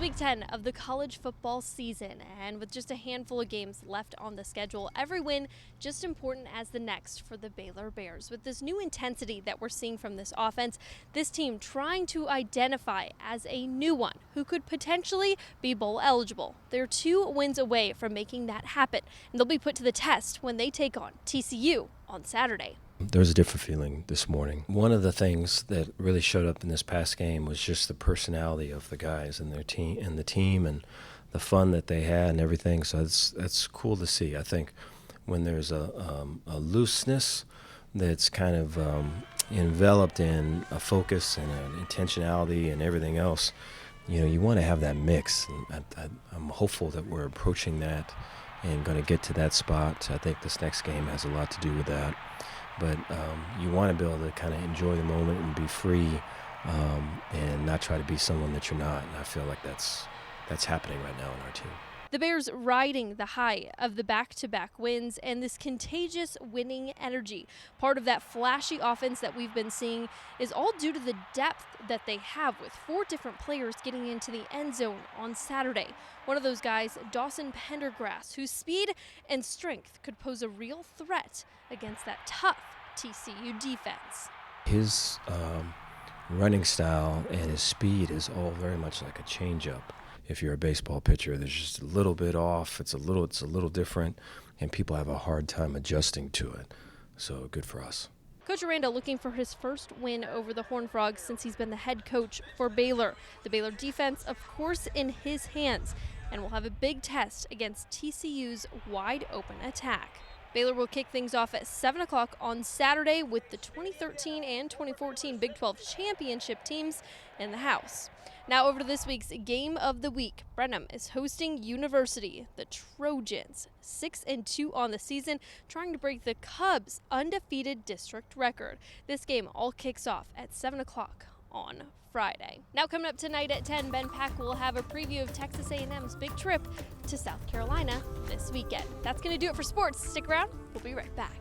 week 10 of the college football season, and with just a handful of games left on the schedule, every win just important as the next for the Baylor Bears. With this new intensity that we're seeing from this offense, this team trying to identify as a new one who could potentially be bowl eligible. They're 2 wins away from making that happen, and they'll be put to the test when they take on TCU on Saturday. There's a different feeling this morning. One of the things that really showed up in this past game was just the personality of the guys and their team and the fun that they had and everything. So that's cool to see. I think when there's a looseness that's kind of enveloped in a focus and an intentionality and everything else, you want to have that mix. And I'm hopeful that we're approaching that and going to get to that spot. I think this next game has a lot to do with that. But you want to be able to kind of enjoy the moment and be free and not try to be someone that you're not. And I feel like that's happening right now in our team. The Bears riding the high of the back-to-back wins and this contagious winning energy. Part of that flashy offense that we've been seeing is all due to the depth that they have, with 4 different players getting into the end zone on Saturday. One of those guys, Dawson Pendergrass, whose speed and strength could pose a real threat against that tough TCU defense. His running style and his speed is all very much like a changeup. If you're a baseball pitcher, there's just a little bit off. It's a little different, and people have a hard time adjusting to it. So good for us. Coach Aranda looking for his first win over the Horned Frogs since he's been the head coach for Baylor. The Baylor defense, of course, in his hands, and will have a big test against TCU's wide-open attack. Baylor will kick things off at 7 o'clock on Saturday with the 2013 and 2014 Big 12 championship teams in the house. Now over to this week's Game of the Week. Brenham is hosting University. The Trojans, 6-2 on the season, trying to break the Cubs' undefeated district record. This game all kicks off at 7 o'clock on Friday. Now coming up tonight at 10, Ben Pack will have a preview of Texas A&M's big trip to South Carolina this weekend. That's going to do it for sports. Stick around. We'll be right back.